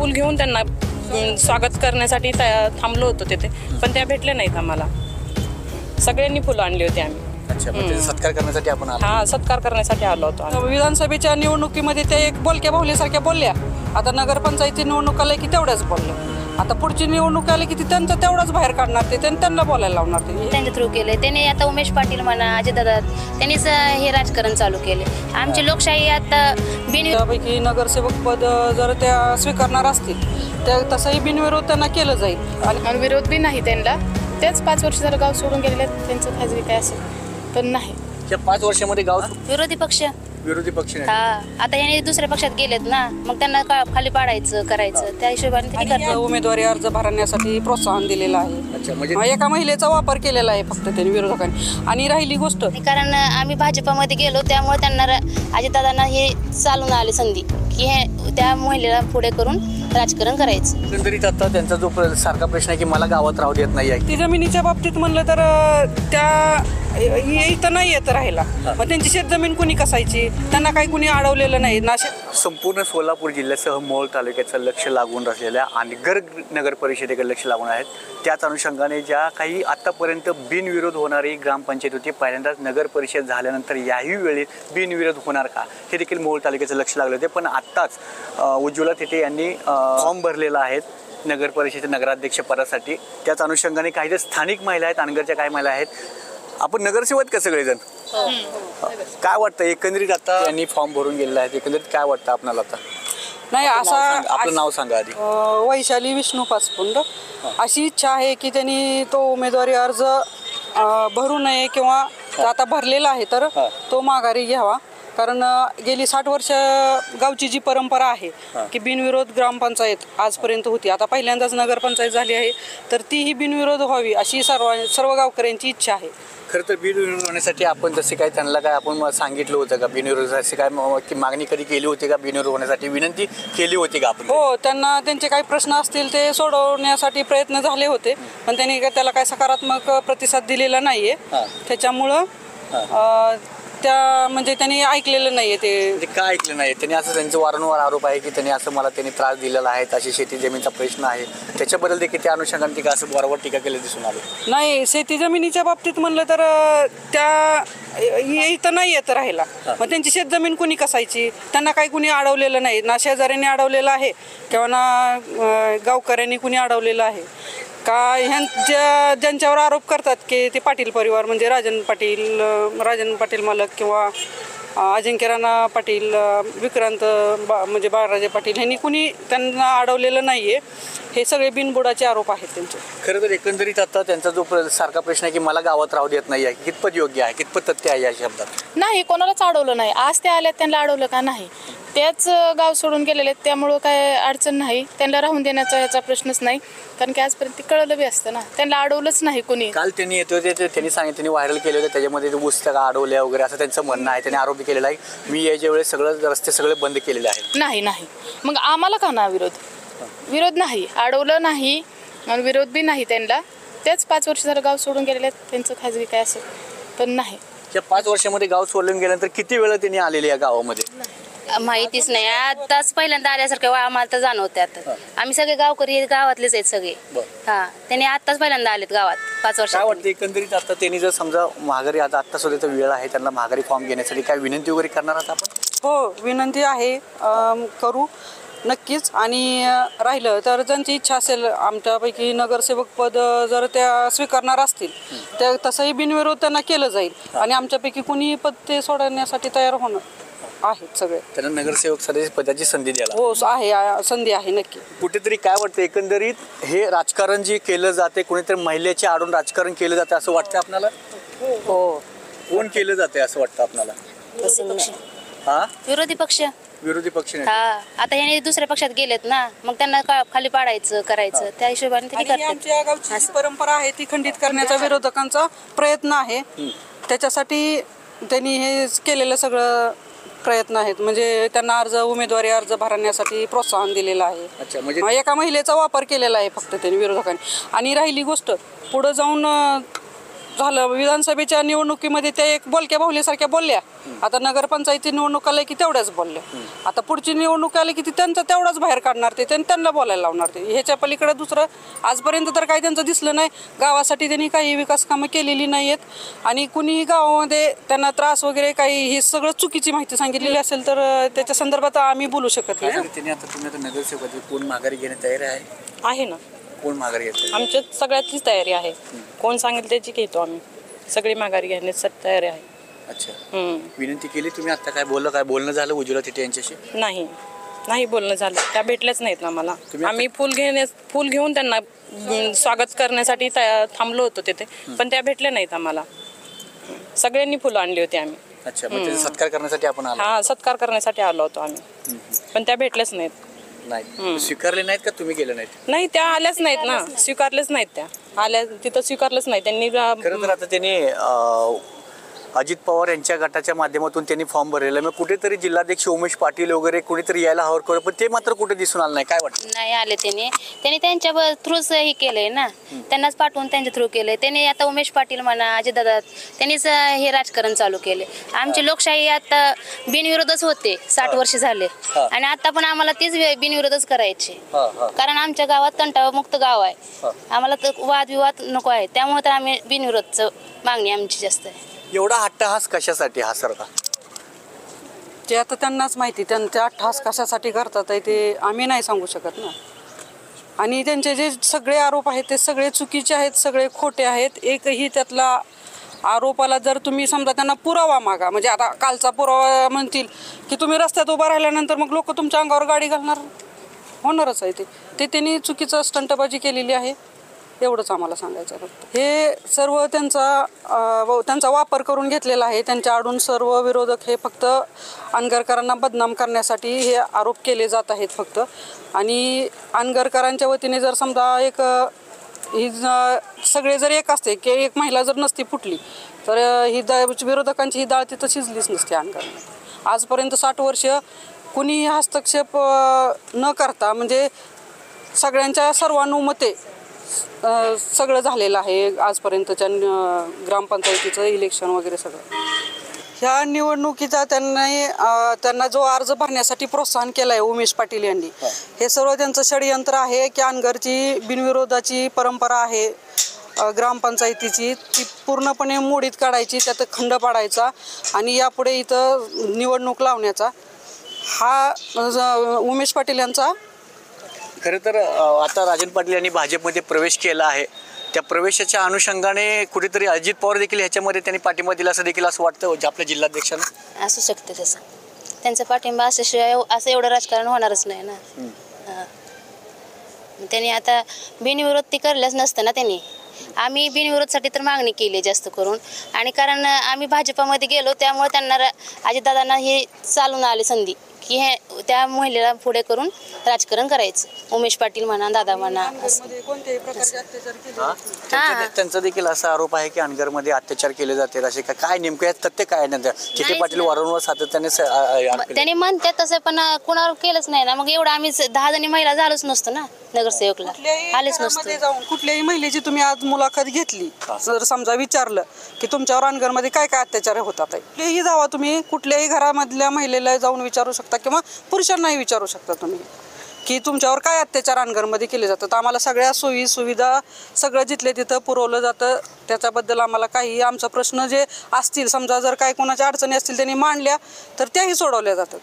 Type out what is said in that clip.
फुल घेऊन त्यांना स्वागत करण्यासाठी थांबलो होतो तिथे, पण त्या भेटल्या नाहीत आम्हाला. सगळ्यांनी फुलं आणली होती आम्ही. अच्छा, म्हणजे सत्कार करण्यासाठी आपण आलो. हा, सत्कार करण्यासाठी आलो होतो आम्ही. विधानसभेच्या निवडणुकीमध्ये ते एक बोलक्या बाहुलीसारख्या बोलल्या. आता नगरपंचायती निवडणूक आल्या की तेवढ्याच बोलल्या. आता पुढची निवडणूक आली की त्यांचं तेवढंच बाहेर काढणार ते, त्यांना बोलायला लावणार ते. त्यांच्या थ्रू केले त्यांनी. आता उमेश पाटील म्हणा, अजितदादा, त्यांनीच हे राजकारण चालू केले. आमची लोकशाही आता त्यापैकी नगरसेवक पद जर त्या स्वीकारणार असतील तर तसंही बिनविरोध त्यांना केलं जाईल. आणि विरोध बी नाही त्यांना. तेच 5 वर्ष जर गाव सोडून गेलेले, त्यांचं खाजगी काय असेल पण नाही. या 5 वर्षामध्ये गाव विरोधी पक्ष विरोधी पक्ष नाही. हा, आता याने दुसऱ्या पक्षात गेलेत ना, मग त्यांना खाली पाडायचं करायचं, त्या हिशोबाने ते करतात. उमेदवारी अर्ज भरण्यासाठी प्रोत्साहन दिलेलं आहे. अच्छा, म्हणजे एका महिलेचा वापर केलेला आहे फक्त त्यांनी विरोधकांनी. आणि राहिली गोष्ट, कारण आम्ही भाजपामध्ये गेलो त्यामुळे त्यांना अजितदादांना हे चालून आले संधी की हे त्या महिलेला पुढे करून राजकारण करायचं. एकंदरीत आता त्यांचा जो सारखा प्रश्न आहे की मला गावात राहू देत नाही आहे. ती जमिनीच्या बाबतीत म्हणलं तर त्या इथं नाही येत राहायला. मग त्यांची शेतजमीन कुणी कसायची, त्यांना काही कुणी अडवलेलं नाही. संपूर्ण सोलापूर जिल्ह्यासह मोहोळ तालुक्याचं लक्ष लागून असलेल्या अनगर नगर परिषदेकडे लक्ष लागून आहेत. त्याच अनुषंगाने ज्या काही आतापर्यंत बिनविरोध होणारी ग्रामपंचायत होती, पहिल्यांदाच नगर परिषद झाल्यानंतर याही वेळेत बिनविरोध होणार का हे देखील मोहोळ तालुक्याचं लक्ष लागलं होते. पण आत्ताच उज्ज्वला तिथे यांनी फॉर्म भरलेला आहे नगर परिषदेच्या नगराध्यक्ष पदासाठी. त्याच अनुषंगाने काही जे स्थानिक महिला आहेत, अनगरच्या काही महिला आहेत. आपण नगरसेवक का सगळेजण? काय वाटतं एकंदरीत आता यांनी फॉर्म भरून गेलेला आहे, एकंदरीत काय वाटतं आपल्याला? आता नाही, आपलं नाव सांगा आधी. वैशाली विष्णू पाचपुंड. अशी इच्छा आहे की त्यांनी तो उमेदवारी अर्ज भरू नये किंवा आता भरलेला आहे तर तो माघारी घ्यावा. कारण गेली 60 वर्ष गावची जी परंपरा आहे की बिनविरोध ग्रामपंचायत आजपर्यंत होती, आता पहिल्यांदाच नगरपंचायत झाली आहे तर तीही बिनविरोध व्हावी अशी सर्व गावकऱ्यांची इच्छा आहे. खरं तर बिनविरोध होण्यासाठी आपण जसे काय त्यांना काय आपण सांगितलं होतं का, बिनविरोधाची काय मागणी कधी केली होती का, बिनविरोध होण्यासाठी विनंती केली होती का आपण? हो, त्यांना त्यांचे काही प्रश्न असतील ते सोडवण्यासाठी प्रयत्न झाले होते, पण त्यांनी त्याला काही सकारात्मक प्रतिसाद दिलेला नाहीये. त्याच्यामुळं म्हणजे त्यांनी ऐकलेलं नाहीये. ते काय ऐकलं नाही त्यांनी? असं त्यांचं वारंवार आरोप आहे की त्यांनी त्रास दिलेला आहे, अशी शेती जमीनचा प्रश्न आहे, त्याच्याबद्दल देखील त्या अनुषंगाने टीका असं वारंवार टीका केली दिसून आली. नाही, शेती जमिनीच्या बाबतीत म्हणलं तर त्या इथं नाही येत राहायला. मग त्यांची शेतजमीन कुणी कसायची, त्यांना काही कुणी अडवलेलं नाही. ना शेजाऱ्यांनी अडवलेलं आहे किंवा ना गावकऱ्यांनी कुणी अडवलेलं आहे का. ज्यांच्यावर आरोप करतात की ते पाटील परिवार म्हणजे राजन पाटील मालक किंवा अजिंक्य राणा पाटील, विक्रांत म्हणजे बाळराजे पाटील, ह्यांनी कुणी त्यांना अडवलेलं नाहीये. हे सगळे बिनबुडाचे आरोप आहेत त्यांचे. खरं तर एकंदरीत आता त्यांचा जो सारखा प्रश्न आहे की मला गावात राहू देत नाही आहे, कितपत योग्य आहे, कितपत तथ्य आहे या शब्दात? नाही, कोणालाच अडवलं नाही. आज ते आल्यात, त्यांना अडवलं का नाही? त्याच गाव सोडून गेलेले आहेत, त्यामुळं काय अडचण नाही. त्यांना राहून देण्याचा याचा प्रश्नच नाही, कारण की आजपर्यंत ते कळलं बी असतं ना, त्यांना अडवलंच नाही कोणी. काल त्यांनी येतो ते त्यांनी सांगितलं, त्यांनी व्हायरल केले होते, त्याच्यामध्ये पुस्तकं अडवल्या वगैरे असं त्यांचं म्हणणं आहे. त्यांनी आरोप केलेला आहे मी याच्या वेळेस सगळं रस्ते सगळे बंद केलेले आहेत. नाही, मग आम्हाला का ना विरोध नाही, अडवलं नाही आणि विरोध बी नाही त्यांना. तेच 5 वर्ष जर गाव सोडून गेलेले आहेत, त्यांचं खाजगी काय असेल पण नाही. या 5 वर्षामध्ये गाव सोडून गेल्यानंतर किती वेळा त्यांनी आलेले या गावामध्ये माहितीच नाही. आताच पहिल्यांदा आल्यासारखं आम्हाला तर जाणवते. आता आम्ही सगळे गावकरी गावातलेच आहेत सगळे. हा, त्यांनी आताच पहिल्यांदा आलेत गावात 5 वर्ष. काय वाटतं एकंदरीत आता त्यांनी जर समजा माघारी आता सुद्धा वेळ आहे त्यांना माघारी फॉर्म घेण्यासाठी, काय विनंती वगैरे करणार आहात आपण? हो, विनंती आहे, करू नक्कीच. आणि राहिलं तर ज्यांची इच्छा असेल आमच्यापैकी नगरसेवक पद जर त्या स्वीकारणार असतील तर तसंही बिनविरोध त्यांना केलं जाईल. आणि आमच्यापैकी कुणी पद ते सोडण्यासाठी तयार होणं आहेत सगळे. त्यांना नगरसेवक पदाची संधी द्यायला हो, आहे, संधी आहे नक्की. कुठेतरी काय वाटतं एकंदरीत हे राजकारण जे केलं जाते, कोणीतरी महिलेच्या आडून राजकारण केलं जाते असं वाटतं आपल्याला? हो. कोण केलं जाते असं वाटतं आपल्याला? विरोधी पक्ष नाही. हा, आता याने दुसऱ्या पक्षात गेलेत ना, मग त्यांना खाली पाडायचं करायचं, त्या हिशोबाने ते करतात. आमच्या गावची जी परंपरा आहे ती खंडित करण्याचा विरोधकांचा प्रयत्न आहे. त्याच्यासाठी त्यांनी हे केलेलं सगळं प्रयत्न आहेत. म्हणजे त्यांना उमेदवारी अर्ज भरण्यासाठी प्रोत्साहन दिलेलं आहे. अच्छा, म्हणजे एका महिलेचा वापर केलेला आहे फक्त त्यांनी विरोधकांनी. आणि राहिली गोष्ट, पुढे जाऊन झालं विधानसभेच्या निवडणुकीमध्ये त्या एक बोलक्या बाहुलीसारख्या बोलल्या. आता नगरपंचायती निवडणूक आल्या की तेवढ्याच बोलल्या. आता पुढची निवडणूक आली की ती त्यांचं तेवढाच बाहेर काढणार ते त्यांना बोलायला लावणार ते. ह्याच्या पलीकडे दुसरं आजपर्यंत तर काही त्यांचं दिसलं नाही. गावासाठी त्यांनी काही विकास कामं केलेली नाही आहेत आणि कुणीही गावामध्ये त्यांना त्रास वगैरे काही हे सगळं चुकीची माहिती सांगितलेली असेल तर त्याच्या संदर्भात आम्ही बोलू शकत नाही. तुम्ही आता नगरसेवक कोण माघारी घेण्यास तयार आहे ना कोण माघारी घेतलं आमच्या सगळ्याचीच तयारी आहे. कोण सांगेल त्याची घेतो आम्ही. सगळी माघारी घेण्यासाठी तयारी आहे. अच्छा विनंती केली तुम्ही आता काय बोलणं झालं उज्ज्वला तिथे यांच्याशी नाही बोलणं झालं. त्या भेटल्याच नाहीत ना मला. आम्ही फुल घेऊन त्यांना स्वागत करण्यासाठी थांबलो होतो तिथे पण त्या भेटल्या नाहीत आम्हाला. सगळ्यांनी फुलं आणली होती आम्ही. अच्छा मग त्याचा सत्कार करण्यासाठी आपण आलो हा सत्कार करण्यासाठी आलो होतो आम्ही पण त्या भेटल्याच नाहीत. नाही स्वीकारले नाहीत का तुम्ही गेले नाहीत नाही त्या आल्याच नाहीत ना. स्वीकारलेच नाहीत. त्या आल्या तिथं स्वीकारलंच नाही त्यांनी. खरं तर आता त्यांनी अजित पवार यांच्या गटाच्या माध्यमातून त्यांनी फॉर्म भरलेला मग कुठेतरी जिल्हाध्यक्ष उमेश पाटील वगैरे कुठेतरी यायला हवं करू पण ते मात्र कुठे दिसून आलं नाही. काय वाटतं नाही आले त्यांनी त्यांच्या थ्रूच हे केलंय ना. त्यांनाच पाठवून त्यांच्या थ्रू केलंय. त्यांनी आता उमेश पाटील म्हणा अजितदादा त्यांनीच हे राजकारण चालू केले. आमची लोकशाही आता बिनविरोधच होते 60 वर्ष झाले आणि आता पण आम्हाला तीच बिनविरोधच करायचे कारण आमच्या गावात तंटामुक्त गाव आहे. आम्हाला तर वादविवाद नको आहे त्यामुळे तर आम्ही बिनविरोधचं मागणी आमची जास्त आहे. एवढा अट्टहास कशासाठी हा सरकार ते आता त्यांनाच माहिती. त्यांचे अट्टहास कशासाठी करतात आहे ते आम्ही नाही सांगू शकत ना. आणि त्यांचे जे सगळे आरोप आहेत ते सगळे चुकीचे आहेत. सगळे खोटे आहेत. एकही त्यातला आरोपाला जर तुम्ही समजा त्यांना पुरावा मागा म्हणजे आता कालचा पुरावा म्हणतील की तुम्ही रस्त्यात उभा राहिल्यानंतर मग लोक तुमच्या अंगावर गाडी घालणार होणारच आहे. ते त्यांनी चुकीचं स्टंटबाजी केलेली आहे. एवढंच आम्हाला सांगायचं आहे. हे सर्व त्यांचा वापर करून घेतलेला आहे. त्यांच्या आडून सर्व विरोधक हे फक्त अनगरकरांना बदनाम करण्यासाठी हे आरोप केले जात आहेत फक्त. आणि अनगरकरांच्या वतीने जर समजा एक ही सगळे जर एक असते की एक महिला जर नसती फुटली तर ही विरोधकांची ही डाळ तिथं शिजलीच नसते अनगरमध्ये. आजपर्यंत 60 वर्ष कुणीही हस्तक्षेप न करता म्हणजे सगळ्यांच्या सर्वानुमते सगळं झालेलं आहे आजपर्यंतच्या ग्रामपंचायतीचं इलेक्शन वगैरे सगळं. ह्या निवडणुकीचा त्यांना जो अर्ज भरण्यासाठी प्रोत्साहन केलं आहे उमेश पाटील यांनी हे सर्व त्यांचं षडयंत्र आहे की अनगरची बिनविरोधाची परंपरा आहे ग्रामपंचायतीची ती पूर्णपणे मोडीत काढायची त्यात खंड पाडायचा आणि यापुढे इथं निवडणूक लावण्याचा हा उमेश पाटील यांचा. खरं तर आता राजन पाटील यांनी भाजपमध्ये प्रवेश केला आहे. त्या प्रवेशाच्या अनुषंगाने कुठेतरी अजित पवार देखील ह्याच्यामध्ये त्यांनी पाठिंबा दिला असं देखील असं वाटतं आपल्या जिल्हाध्यक्षांना. असू शकते तसं. त्यांचा पाठिंबा असल्याशिवाय असं एवढं राजकारण होणारच नाही ना. त्यांनी आता बिनविरोध ती करल्याच नसतं ना. त्यांनी आम्ही बिनविरोधसाठी तर मागणी केली जास्त करून आणि कारण आम्ही भाजपामध्ये गेलो त्यामुळे त्यांना अजितदादांना हे चालून आले संधी की हे त्या महिलेला पुढे करून राजकारण करायचं. उमेश पाटील म्हणा दादा म्हणा त्यांचा देखील असा आरोप आहे की अनगरमध्ये अत्याचार केले जाते असे काय नेमकं तथ्य काय नंतर चिठे पाटील वारंवार सातत्याने त्यांनी म्हणतात तसं पण कुणावर केलंच नाही ना. मग एवढं आम्ही 10 जणी महिला झालोच नसतो ना नगरसेवकला आलेच नसतो. कुठल्याही महिलेची तुम्ही आज मुलाखत घेतली जर समजा विचारलं की तुमच्यावर अनगरमध्ये काय काय अत्याचार होतात कुठलेही जावा तुम्ही कुठल्याही घरामधल्या महिलेला जाऊन विचारू शकता किंवा पुरुषांनाही विचारू शकता तुम्ही की तुमच्यावर काय अत्याचार अनगरमध्ये केले जातात. आम्हाला सगळ्या सोयी सुविधा सगळं जिथले तिथं पुरवलं जातं. त्याच्याबद्दल आम्हाला काही आमचा प्रश्न जे असतील समजा जर काय कोणाच्या अडचणी असतील त्यांनी मांडल्या तर त्याही सोडवल्या जातात.